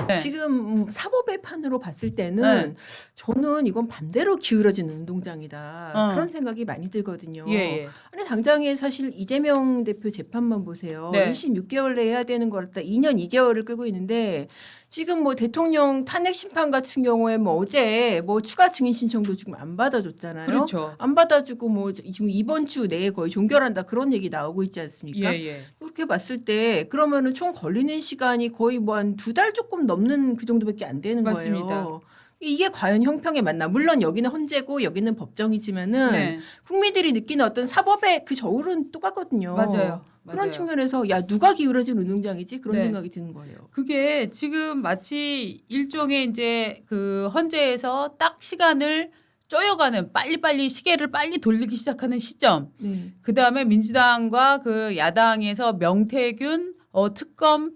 네. 지금 사법의 판으로 봤을 때는 네. 저는 이건 반대로 기울어진 운동장이다. 그런 생각이 많이 들거든요. 예, 예. 아니 당장에 사실 이재명 대표 재판만 보세요. 네. 1심 6개월 내에 해야 되는 걸 갖다 2년 2개월을 끌고 있는데 지금 뭐 대통령 탄핵 심판 같은 경우에 뭐 어제 뭐 추가 증인 신청도 지금 안 받아줬잖아요. 그렇죠. 안 받아주고 뭐 지금 이번 주 내에 거의 종결한다 그런 얘기 나오고 있지 않습니까? 예, 예. 그렇게 봤을 때 그러면은 총 걸리는 시간이 거의 뭐 한 2달 조금 넘는 그 정도밖에 안 되는 맞습니다. 거예요. 이게 과연 형평에 맞나? 물론 여기는 헌재고 여기는 법정이지만은 네. 국민들이 느끼는 어떤 사법의 그 저울은 똑같거든요. 맞아요. 그런 맞아요. 측면에서 야 누가 기울어진 운동장이지 그런 네. 생각이 드는 거예요. 그게 지금 마치 일종의 이제 그 헌재에서 딱 시간을 쪼여가는 빨리빨리 시계를 빨리 돌리기 시작하는 시점. 네. 그다음에 민주당과 그 야당에서 명태균 특검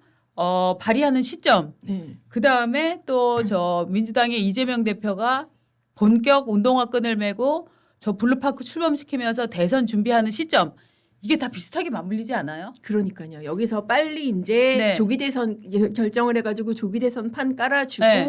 발의하는 시점. 네. 그다음에 또 저 민주당의 이재명 대표가 본격 운동화끈을 메고 저 블루파크 출범시키면서 대선 준비하는 시점. 이게 다 비슷하게 맞물리지 않아요? 그러니까요. 여기서 빨리 이제 네. 조기 대선 결정을 해가지고 조기 대선 판 깔아주고 네.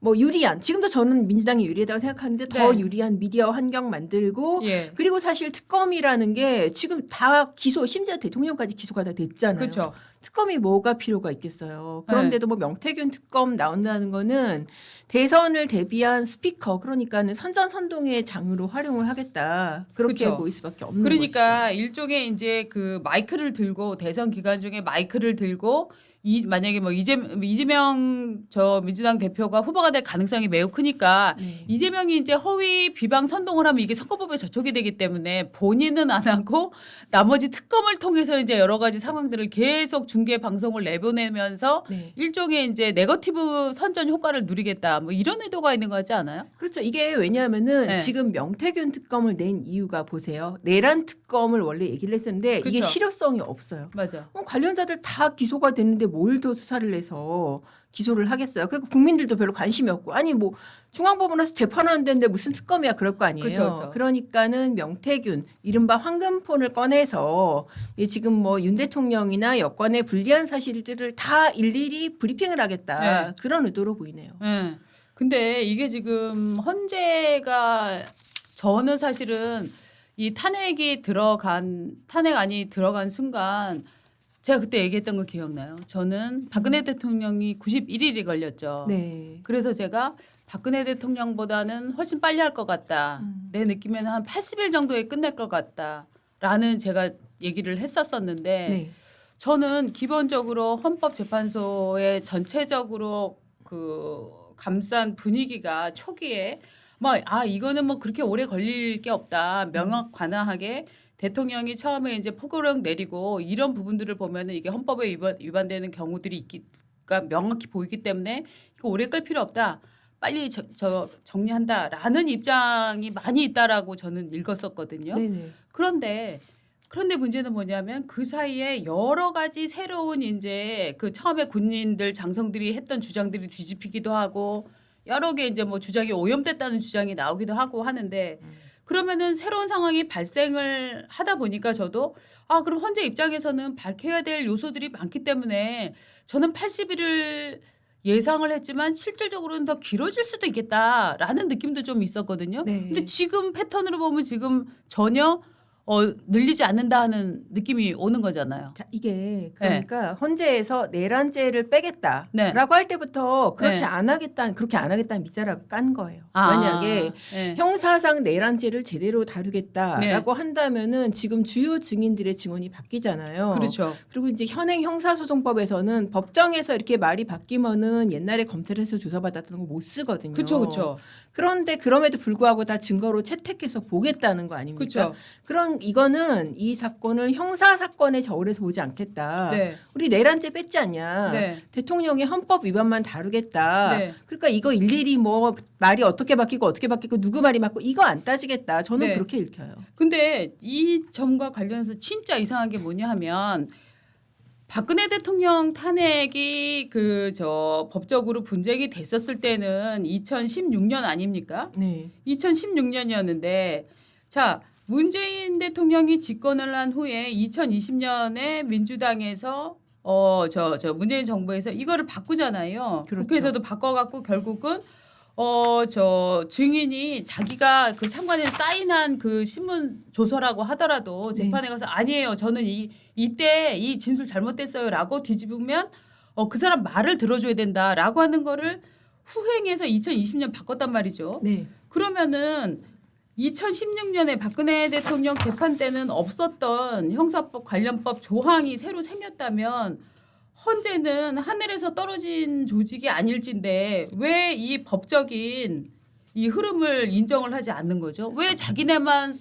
뭐 유리한 지금도 저는 민주당이 유리하다고 생각하는데 더 네. 유리한 미디어 환경 만들고 예. 그리고 사실 특검이라는 게 지금 다 기소 심지어 대통령까지 기소가 다 됐잖아요. 그렇죠. 특검이 뭐가 필요가 있겠어요. 그런데도 뭐 명태균 특검 나온다는 거는 대선을 대비한 스피커 그러니까는 선전선동의 장으로 활용을 하겠다. 그렇게 그쵸. 보일 수밖에 없는 그러니까 일종의 이제 그 마이크를 들고 대선 기간 중에 마이크를 들고 만약에 뭐 이재명 저 민주당 대표가 후보가 될 가능성이 매우 크니까 네. 이재명이 이제 허위 비방 선동을 하면 이게 선거법에 저촉이 되기 때문에 본인은 안 하고 나머지 특검을 통해서 이제 여러 가지 상황들을 계속 중계 방송을 내보내면서 네. 일종의 이제 네거티브 선전 효과를 누리겠다 뭐 이런 의도가 있는 거 같지 않아요? 그렇죠. 이게 왜냐하면은 네. 지금 명태균 특검을 낸 이유가 보세요. 내란 특검을 원래 얘기를 했었는데 이게 그쵸. 실효성이 없어요. 맞아. 관련자들 다 기소가 됐는데 뭘 더 수사를 해서 기소를 하겠어요. 그리고 국민들도 별로 관심이 없고 아니 뭐 중앙법원에서 재판하는 데인데 무슨 특검이야 그럴 거 아니에요. 그쵸, 그쵸. 그러니까는 명태균 이른바 황금폰을 꺼내서 지금 뭐 윤 대통령이나 여권의 불리한 사실들을 다 일일이 브리핑을 하겠다. 네. 그런 의도로 보이네요. 네. 근데 이게 지금 헌재가 저는 사실은 이 탄핵안이 들어간 순간 제가 그때 얘기했던 거 기억나요? 저는 박근혜 대통령이 91일이 걸렸죠. 네. 그래서 제가 박근혜 대통령보다는 훨씬 빨리 할 것 같다. 내 느낌에는 한 80일 정도에 끝낼 것 같다라는 제가 얘기를 했었었는데 네. 저는 기본적으로 헌법재판소의 전체적으로 그 감싼 분위기가 초기에 이거는 뭐 그렇게 오래 걸릴 게 없다. 명확 관화하게 대통령이 처음에 이제 포고령 내리고 이런 부분들을 보면은 이게 헌법에 위반되는 경우들이 있기가 명확히 보이기 때문에 이거 오래 끌 필요 없다. 빨리 정리한다라는 입장이 많이 있다라고 저는 읽었었거든요. 네네. 그런데 문제는 뭐냐면 그 사이에 여러 가지 새로운 이제 그 처음에 군인들 장성들이 했던 주장들이 뒤집히기도 하고 여러 개 이제 뭐 주장이 오염됐다는 주장이 나오기도 하고 하는데 그러면은 새로운 상황이 발생을 하다 보니까 저도 그럼 헌재 입장에서는 밝혀야 될 요소들이 많기 때문에 저는 80일을 예상을 했지만 실질적으로는 더 길어질 수도 있겠다라는 느낌도 좀 있었거든요. 네. 근데 지금 패턴으로 보면 지금 전혀 늘리지 않는다 하는 느낌이 오는 거잖아요. 자, 이게 그러니까 헌재에서 내란죄를 빼겠다라고 네. 할 때부터 그렇지 네. 그렇게 안 하겠다는 밑자락을 깐 거예요. 아, 만약에 네. 형사상 내란죄를 제대로 다루겠다라고 네. 한다면은 지금 주요 증인들의 증언이 바뀌잖아요. 그렇죠. 그리고 이제 현행 형사소송법에서는 법정에서 이렇게 말이 바뀌면은 옛날에 검찰에서 조사받았던 거 못 쓰거든요. 그렇죠, 그렇죠. 그런데 그럼에도 불구하고 다 증거로 채택해서 보겠다는 거 아닙니까? 그렇죠. 그런 이거는 이 사건을 형사 사건의 저울에서 보지 않겠다. 네. 우리 내란죄 뺐지 않냐. 네. 대통령의 헌법 위반만 다루겠다. 네. 그러니까 이거 일일이 뭐 말이 어떻게 바뀌고 누구 말이 맞고 이거 안 따지겠다. 저는 네. 그렇게 읽혀요. 근데 이 점과 관련해서 진짜 이상한 게 뭐냐 하면 박근혜 대통령 탄핵이 법적으로 분쟁이 됐었을 때는 2016년 아닙니까? 네. 2016년이었는데 자, 문재인 대통령이 집권을 한 후에 2020년에 민주당에서 저 문재인 정부에서 이거를 바꾸잖아요. 그렇죠. 국회에서도 바꿔갖고 결국은 저 증인이 자기가 그 참관에 사인한 그 신문 조서라고 하더라도 네. 재판에 가서 아니에요. 저는 이때 이 진술 잘못됐어요라고 뒤집으면 그 사람 말을 들어줘야 된다라고 하는 거를 후행해서 2020년 바꿨단 말이죠. 네. 그러면은 2016년에 박근혜 대통령 재판 때는 없었던 형사법 관련법 조항이 새로 생겼다면 헌재는 하늘에서 떨어진 조직이 아닐진데 왜 이 법적인 이 흐름을 인정을 하지 않는 거죠? 왜 자기네만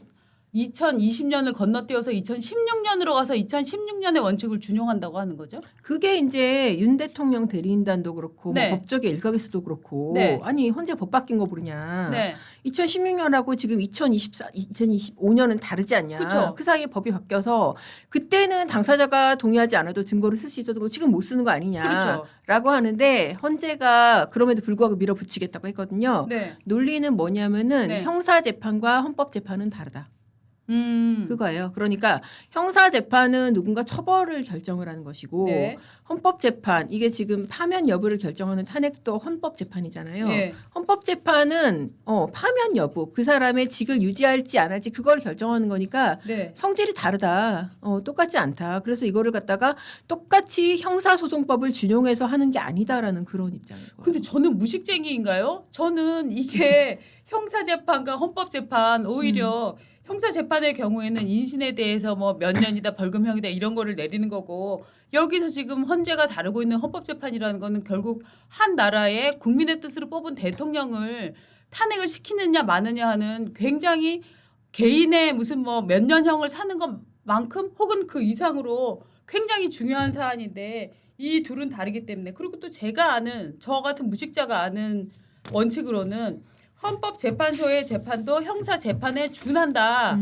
2020년을 건너뛰어서 2016년으로 가서 2016년의 원칙을 준용한다고 하는 거죠? 그게 이제 윤 대통령 대리인단도 그렇고 네. 뭐 법조계 일각에서도 그렇고 네. 아니 헌재 법 바뀐 거 모르냐. 네. 2016년하고 지금 2025년은 다르지 않냐. 그쵸. 그 사이에 법이 바뀌어서 그때는 당사자가 동의하지 않아도 증거를 쓸 수 있어도 지금 못 쓰는 거 아니냐. 그렇죠. 라고 하는데 헌재가 그럼에도 불구하고 밀어붙이겠다고 했거든요. 네. 논리는 뭐냐면은 네. 형사재판과 헌법재판은 다르다. 음. 그거예요. 그러니까 형사재판은 누군가 처벌을 결정을 하는 것이고 네. 헌법재판 이게 지금 파면 여부를 결정하는 탄핵도 헌법재판이잖아요. 네. 헌법재판은 파면 여부 그 사람의 직을 유지할지 안 할지 그걸 결정하는 거니까 네. 성질이 다르다. 똑같지 않다. 그래서 이거를 갖다가 똑같이 형사소송법을 준용해서 하는 게 아니다라는 그런 입장인 거예요. 근데 저는 무식쟁이인가요? 저는 이게 형사재판과 헌법재판 오히려 형사재판의 경우에는 인신에 대해서 뭐 몇 년이다 벌금형이다 이런 거를 내리는 거고 여기서 지금 헌재가 다루고 있는 헌법재판이라는 거는 결국 한 나라의 국민의 뜻으로 뽑은 대통령을 탄핵을 시키느냐 마느냐 하는 굉장히 개인의 무슨 뭐 몇 년형을 사는 것만큼 혹은 그 이상으로 굉장히 중요한 사안인데 이 둘은 다르기 때문에 그리고 또 제가 아는 저 같은 무식자가 아는 원칙으로는 헌법재판소의 재판도 형사재판에 준한다.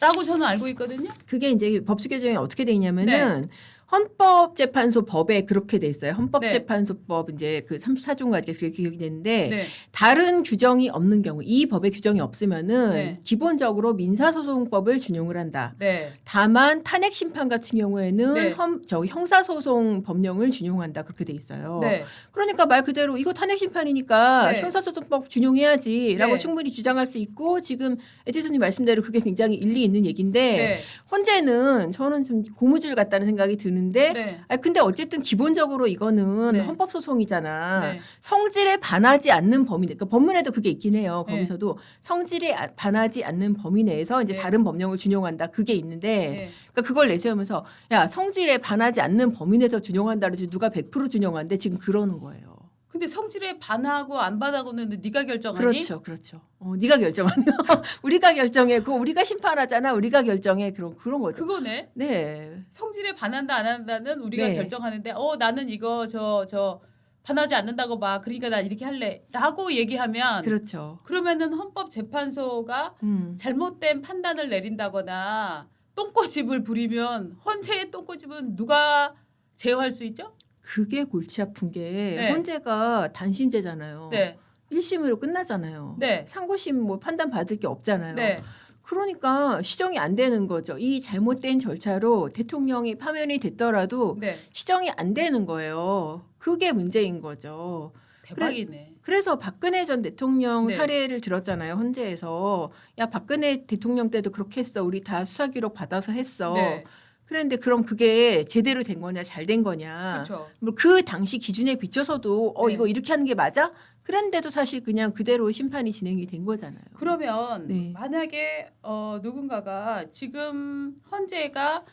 라고 저는 알고 있거든요. 그게 이제 법수 규정이 어떻게 돼 있냐면은 헌법재판소 법에 그렇게 돼 있어요. 헌법재판소법 이제 그 34조인가 그게 기억이 되는데 네. 다른 규정이 없는 경우 이 법에 규정이 없으면은 네. 기본적으로 민사소송법을 준용을 한다. 네. 다만 탄핵 심판 같은 경우에는 네. 형사소송 법령을 준용한다 그렇게 돼 있어요. 네. 그러니까 말 그대로 이거 탄핵 심판이니까 네. 형사소송법 준용해야지라고 네. 충분히 주장할 수 있고 지금 에디슨님 말씀대로 그게 굉장히 일리 있는 얘기인데 네. 헌재는 저는 좀 고무줄 같다는 생각이 드는데 네. 근데 어쨌든 기본적으로 이거는 네. 헌법소송이잖아. 네. 성질에 반하지 않는 범위 내. 그러니까 법문에도 그게 있긴 해요. 네. 거기서도 성질에 반하지 않는 범위 내에서 이제 네. 다른 법령을 준용한다. 그게 있는데 네. 그러니까 그걸 내세우면서 야 성질에 반하지 않는 범위 내에서 준용한다. 그러지 누가 100% 준용한데 지금 그러는 거예요. 근데 성질에 반하고 안 반하고는 네가 결정하니? 그렇죠, 그렇죠. 네가 결정하는 우리가 결정해. 그거 우리가 심판하잖아. 우리가 결정해. 그런 거죠. 그거네. 네. 성질에 반한다 안 한다는 우리가 네. 결정하는데 나는 이거 저 반하지 않는다고 봐. 그러니까 난 이렇게 할래라고 얘기하면 그렇죠. 그러면은 헌법재판소가 음. 잘못된 판단을 내린다거나 똥꼬집을 부리면 헌재의 똥꼬집은 누가 제어할 수 있죠? 그게 골치 아픈 게 네. 헌재가 단신제잖아요. 네. 1심으로 끝나잖아요. 네. 상고심 뭐 판단 받을 게 없잖아요. 네. 그러니까 시정이 안 되는 거죠. 이 잘못된 절차로 대통령이 파면이 됐더라도 네. 시정이 안 되는 거예요. 그게 문제인 거죠. 대박이네. 그래서 박근혜 전 대통령 네. 사례를 들었잖아요. 헌재에서. 야 박근혜 대통령 때도 그렇게 했어. 우리 다 수사 기록 받아서 했어. 네. 그런데 그럼 그게 제대로 된 거냐 잘 된 거냐. 그렇죠. 뭐 그 당시 기준에 비춰서도 네. 이거 이렇게 하는 게 맞아? 그런데도 사실 그냥 그대로 심판이 진행이 된 거잖아요. 그러면 네. 만약에 누군가가 지금 헌재가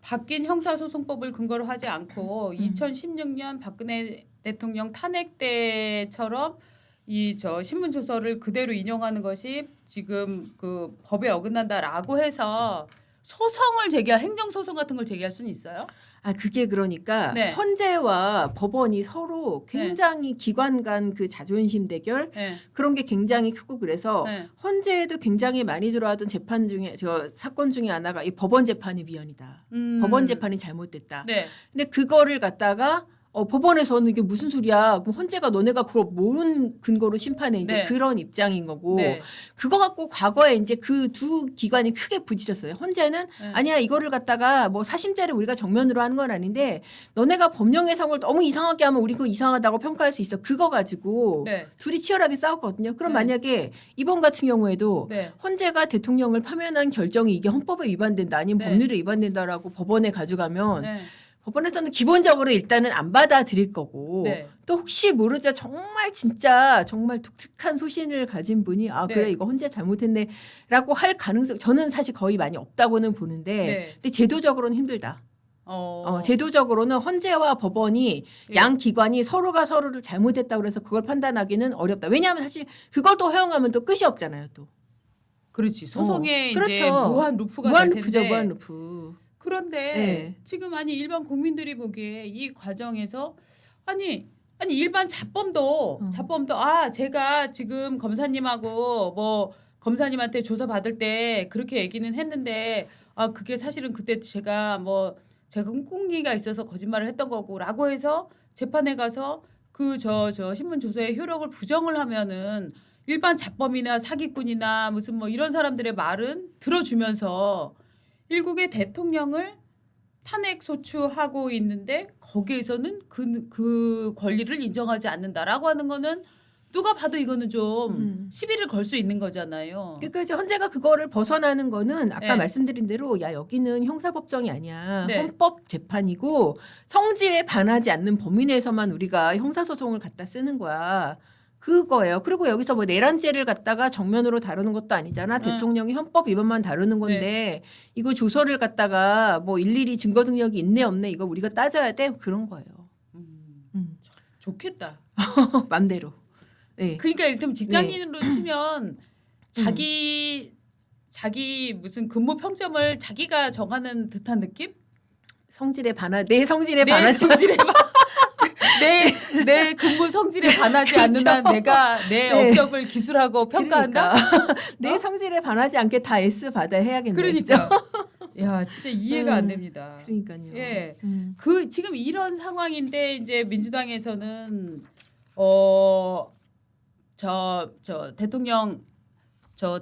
바뀐 형사소송법을 근거로 하지 않고 2016년 박근혜 대통령 탄핵 때처럼 저 신문 조서를 그대로 인용하는 것이 지금 그 법에 어긋난다라고 해서 소송을 행정 소송 같은 걸 제기할 수는 있어요? 그게 그러니까 네. 헌재와 법원이 서로 굉장히 기관 간 그 자존심 대결 네. 그런 게 굉장히 크고 그래서 네. 헌재에도 굉장히 많이 들어왔던 재판 중에 사건 중에 하나가 이 법원 재판이 위헌이다. 법원 재판이 잘못됐다. 네. 근데 그거를 갖다가 법원에서는 이게 무슨 소리야? 그럼 헌재가 너네가 그걸 뭔 근거로 심판해? 이제 네. 그런 입장인 거고 네. 그거 갖고 과거에 이제 그 두 기관이 크게 부딪혔어요. 헌재는 네. 아니야 이거를 갖다가 뭐 사심자를 우리가 정면으로 하는 건 아닌데 너네가 법령 해석을 너무 이상하게 하면 우리 그거 이상하다고 평가할 수 있어. 그거 가지고 네. 둘이 치열하게 싸웠거든요. 그럼 네. 만약에 이번 같은 경우에도 네. 헌재가 대통령을 파면한 결정이 이게 헌법에 위반된다 아니면 네. 법률에 위반된다라고 법원에 가져가면 네. 법원에서는 기본적으로 일단은 안 받아들일 거고 네. 또 혹시 모르자 정말 진짜 정말 독특한 소신을 가진 분이 네. 그래 이거 헌재 잘못했네라고 할 가능성 저는 사실 거의 많이 없다고는 보는데 네. 근데 제도적으로는 힘들다. 어. 제도적으로는 헌재와 법원이 예. 양 기관이 서로가 서로를 잘못했다고 해서 그걸 판단하기는 어렵다. 왜냐하면 사실 그걸 또 허용하면 또 끝이 없잖아요. 또 그렇지. 소송에 그렇죠. 이제 무한 루프가 무한 될 루프죠. 텐데. 무한 루프. 그런데 네. 지금 아니 일반 국민들이 보기에 이 과정에서 아니 일반 자범도 제가 지금 검사님하고 뭐 검사님한테 조사 받을 때 그렇게 얘기는 했는데 그게 사실은 그때 제가 꿍꿍이가 있어서 거짓말을 했던 거고라고 해서 재판에 가서 그 신문 조서의 효력을 부정을 하면은 일반 자범이나 사기꾼이나 무슨 뭐 이런 사람들의 말은 들어주면서 일국의 대통령을 탄핵 소추하고 있는데 거기에서는 그 권리를 인정하지 않는다라고 하는 거는 누가 봐도 이거는 좀 시비를 걸 수 있는 거잖아요. 그러니까 이제 헌재가 그거를 벗어나는 거는 아까 네. 말씀드린 대로 야 여기는 형사법정이 아니야. 네. 헌법 재판이고 성질에 반하지 않는 범위 내에서만 우리가 형사소송을 갖다 쓰는 거야. 그거예요. 그리고 여기서 뭐 내란죄를 갖다가 정면으로 다루는 것도 아니잖아. 대통령이 헌법 위반만 다루는 건데 이거 조서를 갖다가 뭐 일일이 증거 능력이 있네 없네 이거 우리가 따져야 돼 그런 거예요. 좋겠다. 맘대로. 네. 그러니까 이를테면 직장인으로 치면 자기 무슨 근무 평점을 자기가 정하는 듯한 느낌? 성질에 반하 내 성질에 내 반하지 성질에 내 근무 성질에 반하지 않는 한 내가 내 네. 업적을 기술하고 평가한다. 그러니까. 내 성질에 반하지 않게 다 S 받아야 해야겠네. 그러니까 야 진짜 이해가 안 됩니다. 그러니까요. 예. 음. 그 지금 이런 상황인데 이제 민주당에서는 저 대통령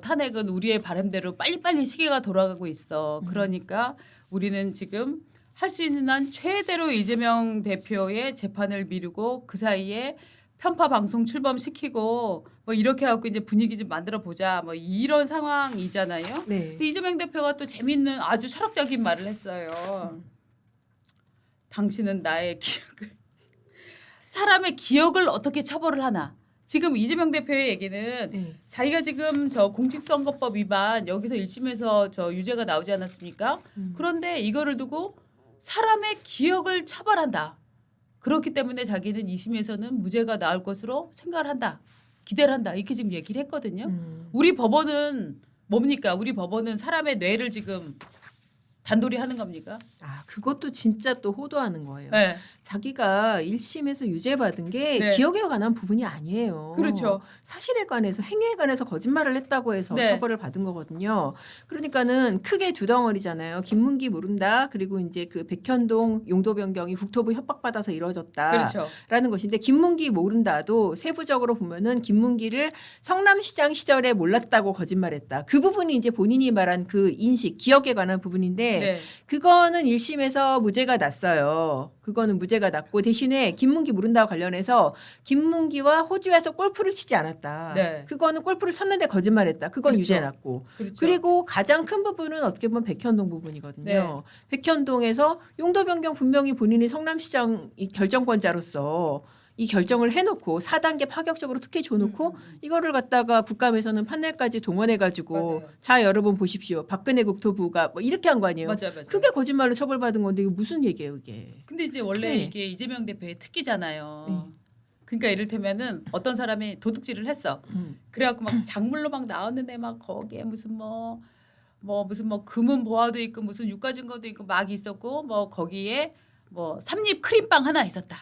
탄핵은 우리의 바람대로 빨리빨리 시계가 돌아가고 있어. 그러니까 우리는 지금 할 수 있는 한 최대로 이재명 대표의 재판을 미루고 그 사이에 편파 방송 출범시키고 뭐 이렇게 해갖고 이제 분위기 좀 만들어 보자 뭐 이런 상황이잖아요. 네. 근데 이재명 대표가 또 재밌는 아주 철학적인 말을 했어요. 당신은 나의 기억을 사람의 기억을 어떻게 처벌을 하나? 지금 이재명 대표의 얘기는 네. 자기가 지금 저 공직선거법 위반 여기서 1심에서 저 유죄가 나오지 않았습니까? 그런데 이거를 두고 사람의 기억을 처벌한다. 그렇기 때문에 자기는 2심에서는 무죄가 나올 것으로 생각을 한다. 기대를 한다. 이렇게 지금 얘기를 했거든요. 우리 법원은 뭡니까? 우리 법원은 사람의 뇌를 지금 단돌이 하는 겁니까? 그것도 진짜 또 호도하는 거예요. 네. 자기가 1심에서 유죄 받은 게 네. 기억에 관한 부분이 아니에요. 그렇죠. 사실에 관해서 행위에 관해서 거짓말을 했다고 해서 네. 처벌을 받은 거거든요. 그러니까는 크게 두 덩어리잖아요. 김문기 모른다. 그리고 이제 그 백현동 용도 변경이 국토부 협박받아서 이루어졌다. 그렇죠. 라는 것인데 김문기 모른다도 세부적으로 보면은 김문기를 성남시장 시절에 몰랐다고 거짓말했다. 그 부분이 이제 본인이 말한 그 인식, 기억에 관한 부분인데 네. 그거는 1심에서 무죄가 났어요. 그거는 무죄가 났고 대신에 김문기 모른다와 관련해서 김문기와 호주에서 골프를 치지 않았다. 네. 그거는 골프를 쳤는데 거짓말했다. 그건 그렇죠. 유죄 났고. 그렇죠. 그리고 가장 큰 부분은 어떻게 보면 백현동 부분이거든요. 네. 백현동에서 용도 변경 분명히 본인이 성남시장 결정권자로서 이 결정을 해놓고 4단계 파격적으로 특혜 줘놓고 이거를 갖다가 국감에서는 판넬까지 동원해가지고 맞아요. 자 여러분 보십시오. 박근혜 국토부가 뭐 이렇게 한 거 아니에요. 맞아요. 그게 거짓말로 처벌받은 건데 이거 무슨 얘기예요 이게. 근데 이제 원래 네. 이게 이재명 대표의 특기잖아요. 그러니까 이를테면은 어떤 사람이 도둑질을 했어. 그래갖고 막 작물로 막 나왔는데 막 거기에 무슨 무슨 금은 보화도 있고 무슨 유가 증거도 있고 막 있었고 뭐 거기에 뭐 삼립 크림빵 하나 있었다.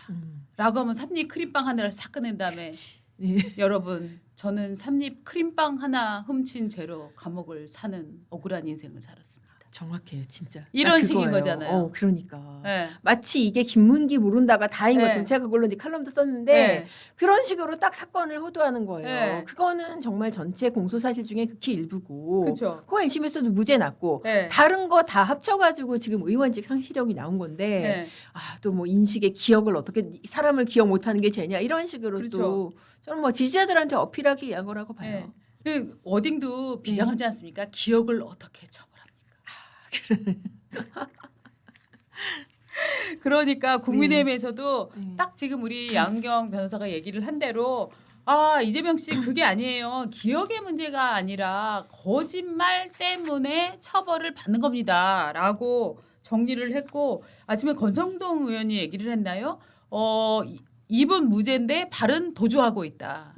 라고 하면 삼립 크림빵 하나를 싹 꺼낸 다음에 네. 여러분 저는 삼립 크림빵 하나 훔친 죄로 감옥을 사는 억울한 인생을 살았습니다. 정확해요, 진짜. 이런 딱 식인 그거예요. 거잖아요. 그러니까. 네. 마치 이게 김문기 모른다가 다인 네. 것처럼 제가 그걸로 이제 칼럼도 썼는데 네. 그런 식으로 딱 사건을 호도하는 거예요. 네. 그거는 정말 전체 공소 사실 중에 극히 일부고. 그렇죠. 그거 1심에서도 무죄 났고 네. 다른 거 다 합쳐가지고 지금 의원직 상실형이 나온 건데 네. 또 뭐 인식의 기억을 어떻게 사람을 기억 못하는 게 죄냐 이런 식으로 그렇죠. 또 저는 뭐 지지자들한테 어필하기 위한 거라고 봐요. 네. 그 워딩도 비장하지 않습니까? 기억을 어떻게 처벌합니까? 그러니까 국민의힘에서도 네. 딱 지금 우리 양경 변호사가 얘기를 한 대로 이재명 씨 그게 아니에요. 기억의 문제가 아니라 거짓말 때문에 처벌을 받는 겁니다라고 정리를 했고 아침에 권성동 의원이 얘기를 했나요? 이분 무죄인데 발은 도주하고 있다.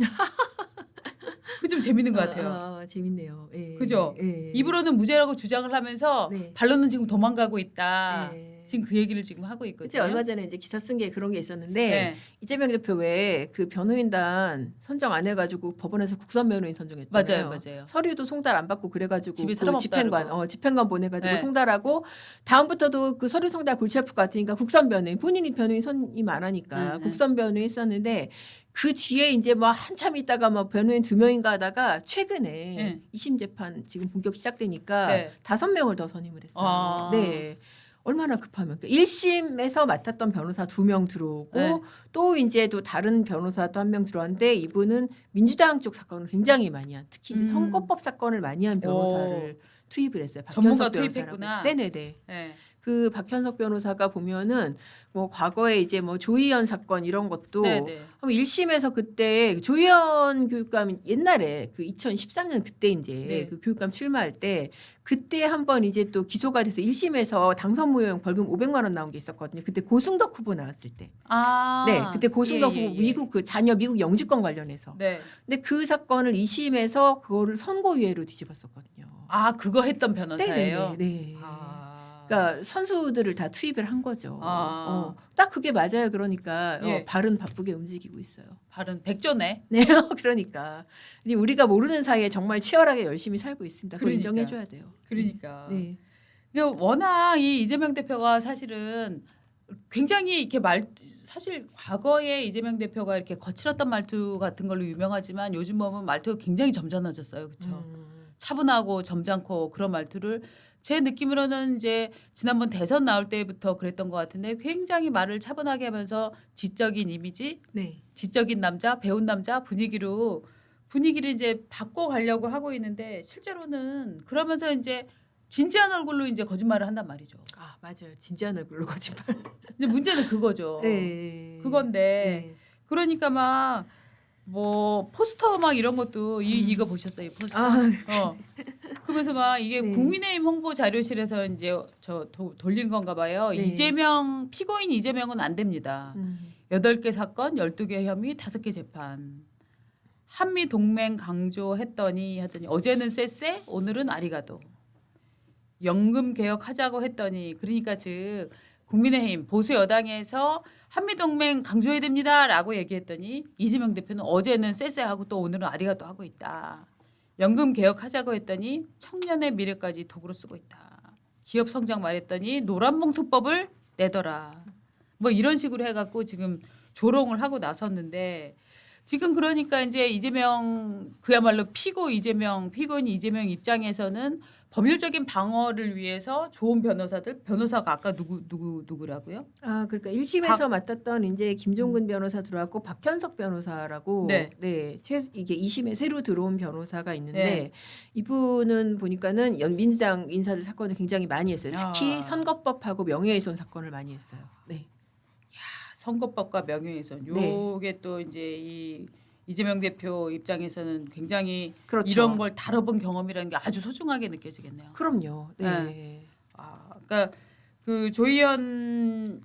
그 좀 재밌는 것 같아요. 재밌네요. 예. 그죠? 예. 입으로는 무죄라고 주장을 하면서 네. 발로는 지금 도망가고 있다. 예. 지금 그 얘기를 지금 하고 그치 있거든요. 얼마 전에 이제 기사 쓴 게 그런 게 있었는데 네. 이재명 대표 왜 그 변호인단 선정 안 해가지고 법원에서 국선 변호인 선정했잖아요. 맞아요. 서류도 송달 안 받고 그래가지고 집에 그 사람 없다 집행관 그러고. 집행관 보내가지고 네. 송달하고 다음부터도 그 서류 송달 골치 아플 것 같으니까 국선 변호인 본인이 변호인 선임 안 하니까 국선 변호인 했었는데 그 뒤에 이제 뭐 한참 있다가 뭐 변호인 2명인가 하다가 최근에 네. 2심 재판 지금 본격 시작되니까 네. 5명을 더 선임을 했어요. 아. 네. 얼마나 급하면 1심에서 맡았던 변호사 2명 들어오고 네. 또 이제 또 다른 변호사 또 1명 들어왔는데 이분은 민주당 쪽 사건을 굉장히 많이 한 특히 이제 선거법 사건을 많이 한 변호사를 투입을 했어요. 전문가 박현석 변호사라고. 투입했구나. 네네네. 네. 그 박현석 변호사가 보면은 뭐 과거에 이제 뭐 조희연 사건 이런 것도 네네. 1심에서 그때 조희연 교육감 옛날에 그 2013년 그때 이제 네. 그 교육감 출마할 때 그때 한번 이제 또 기소가 돼서 1심에서 당선 무효형 벌금 500만 원 나온 게 있었거든요. 그때 고승덕 후보 나왔을 때. 네, 그때 고승덕 후보 미국 그 자녀 미국 영주권 관련해서. 네. 근데 그 사건을 2심에서 그거를 선고유예로 뒤집었었거든요. 그거 했던 변호사예요. 네. 그러니까 선수들을 다 투입을 한 거죠. 딱 그게 맞아요. 그러니까 예. 발은 바쁘게 움직이고 있어요. 발은 백조네. 네, 그러니까 이제 우리가 모르는 사이에 정말 치열하게 열심히 살고 있습니다. 그걸 그러니까. 인정해줘야 돼요. 그러니까. 네. 그러니까 워낙 이 이재명 대표가 사실은 굉장히 이렇게 사실 과거에 이재명 대표가 이렇게 거칠었던 말투 같은 걸로 유명하지만 요즘 보면 말투가 굉장히 점잖아졌어요. 그렇죠? 차분하고 점잖고 그런 말투를 제 느낌으로는 이제 지난번 대선 나올 때부터 그랬던 것 같은데 굉장히 말을 차분하게 하면서 지적인 이미지, 네. 지적인 남자, 배운 남자 분위기를 이제 바꿔 가려고 하고 있는데 실제로는 그러면서 이제 진지한 얼굴로 이제 거짓말을 한단 말이죠. 맞아요. 진지한 얼굴로 거짓말. 근데 문제는 그거죠. 네. 그건데 네. 그러니까 막 뭐 포스터 막 이런 것도 이거 보셨어요? 이 포스터. 그러면서 막 이게 네. 국민의힘 홍보 자료실에서 이제 돌린 건가 봐요. 네. 피고인 이재명은 안 됩니다. 8개 사건, 12개 혐의, 5개 재판. 한미 동맹 강조했더니 어제는 쎄쎄, 오늘은 아리가도. 연금 개혁하자고 했더니 그러니까 즉 국민의힘 보수 여당에서 한미동맹 강조해야 됩니다라고 얘기했더니 이재명 대표는 어제는 쎄쎄하고 또 오늘은 아리가또 하고 있다. 연금 개혁하자고 했더니 청년의 미래까지 도구로 쓰고 있다. 기업 성장 말했더니 노란봉투법을 내더라. 뭐 이런 식으로 해갖고 지금 조롱을 하고 나섰는데 지금 그러니까 이제 이재명 그야말로 피고인 이재명 입장에서는 법률적인 방어를 위해서 좋은 변호사가 아까 누구라고요? 그러니까 1심에서 맡았던 이제 김종근 변호사 들어왔고 박현석 변호사라고 네. 이게 2심에 새로 들어온 변호사가 있는데 네. 이분은 보니까는 민주당 인사들 사건을 굉장히 많이 했어요. 특히 선거법하고 명예훼손 사건을 많이 했어요. 네. 선거법과 명예훼손. 요게 또 이제 이 이재명 대표 입장에서는 굉장히 그렇죠. 이런 걸 다뤄본 경험이라는 게 아주 소중하게 느껴지겠네요. 그럼요. 네. 그러니까 그 조희연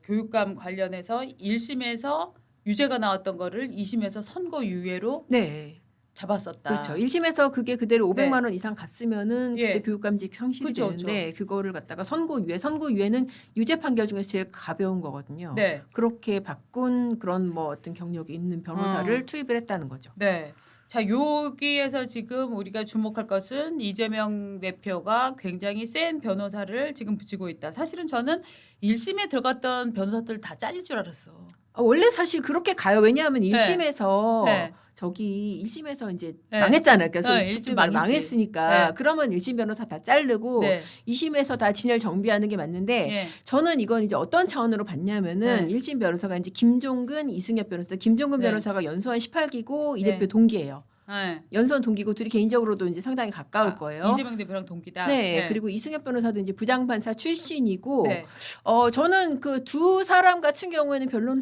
교육감 관련해서 1심에서 유죄가 나왔던 거를 2심에서 선고유예로 네. 잡았었다. 그렇죠. 1심에서 그게 그대로 500만 네. 원 이상 갔으면은 그때 예. 교육감직 상실이 그쵸, 되는데 그거를 갖다가 선고유예는 유죄 판결 중에서 제일 가벼운 거거든요. 네. 그렇게 바꾼 그런 뭐 어떤 경력이 있는 변호사를 투입을 했다는 거죠. 네. 자, 여기에서 지금 우리가 주목할 것은 이재명 대표가 굉장히 센 변호사를 지금 붙이고 있다. 사실은 저는 1심에 들어갔던 변호사들 다 잘릴 줄 알았어. 원래 사실 그렇게 가요. 왜냐하면 1심에서 네. 저기 1심에서 이제 네. 망했잖아요. 그래서 네, 1심 망했으니까 네. 그러면 1심 변호사 다 자르고 네. 2심에서 다 진열 정비하는 게 맞는데 예. 저는 이건 이제 어떤 차원으로 봤냐면은 네. 1심 변호사가 이제 김종근, 이승엽 변호사. 김종근 네. 변호사가 연수원 18기고 이 네. 대표 동기예요. 네. 연수원 동기고 둘이 개인적으로도 이제 상당히 가까울 거예요. 이재명 대표랑 동기다. 네, 그리고 이승엽 변호사도 이제 부장판사 출신이고, 네. 저는 그 두 사람 같은 경우에는 변론은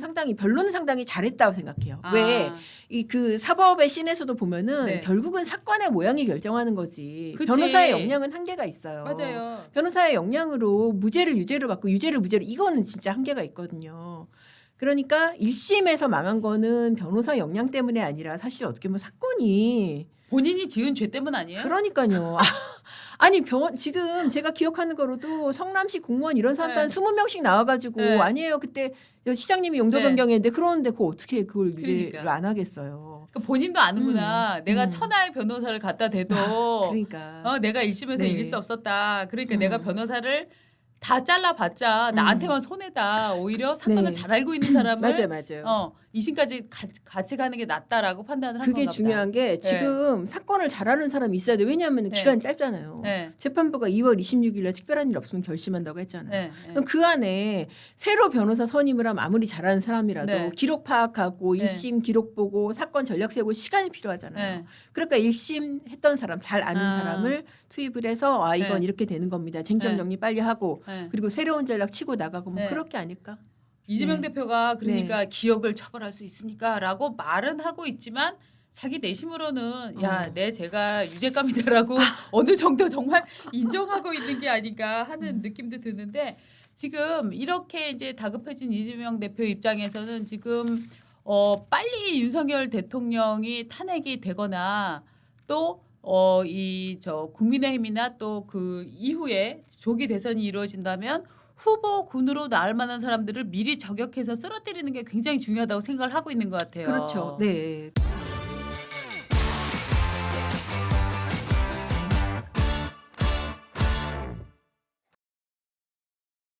상당히 잘했다고 생각해요. 왜? 이 그 사법의 씬에서도 보면은 네. 결국은 사건의 모양이 결정하는 거지. 그치. 변호사의 역량은 한계가 있어요. 맞아요. 변호사의 역량으로 무죄를 유죄로 받고 유죄를 무죄로 이거는 진짜 한계가 있거든요. 그러니까 1심에서 망한 거는 변호사 역량 때문에 아니라 사실 어떻게 보면 사건이 본인이 지은 죄 때문 아니에요? 그러니까요. 아니 지금 제가 기억하는 거로도 성남시 공무원 이런 사람도 한 네. 20명씩 나와가지고 네. 아니에요 그때 시장님이 용도 네. 변경했는데 그러는데 그거 어떻게 그걸 유죄를 그러니까. 안 하겠어요. 그러니까 본인도 아는구나. 내가 음. 천하의 변호사를 갖다 대도 그러니까 내가 1심에서 네. 이길 수 없었다. 그러니까 내가 변호사를 다 잘라봤자 나한테만 손해다. 오히려 사건을 네. 잘 알고 있는 사람을 맞아요. 2심까지 같이 가는 게 낫다라고 판단을 한 그게 건가 보다. 중요한 게 지금 사건을 잘하는 사람이 있어야 돼. 왜냐하면 네. 기간이 짧잖아요. 네. 재판부가 2월 26일에 특별한 일 없으면 결심한다고 했잖아요. 네. 그럼 그 안에 새로 변호사 선임을 하면 아무리 잘하는 사람이라도 네. 기록 파악하고 네. 1심 기록 보고 사건 전략 세우고 시간이 필요하잖아요. 네. 그러니까 1심 했던 사람 잘 아는 사람을 투입을 해서 이건 네. 이렇게 되는 겁니다. 쟁점 네. 정리 빨리 하고 네. 그리고 새로운 전략 치고 나가고 뭐 네. 그럴 게 아닐까? 이재명 네. 대표가 그러니까 기억을 처벌할 수 있습니까라고 말은 하고 있지만 자기 내심으로는 야, 내 죄가 유죄감이다라고 어느 정도 정말 인정하고 있는 게 아닌가 하는 느낌도 드는데 지금 이렇게 이제 다급해진 이재명 대표 입장에서는 지금 빨리 윤석열 대통령이 탄핵이 되거나 또 국민의힘이나 또 그 이후에 조기 대선이 이루어진다면 후보군으로 나올 만한 사람들을 미리 저격해서 쓰러뜨리는 게 굉장히 중요하다고 생각을 하고 있는 것 같아요. 그렇죠. 네.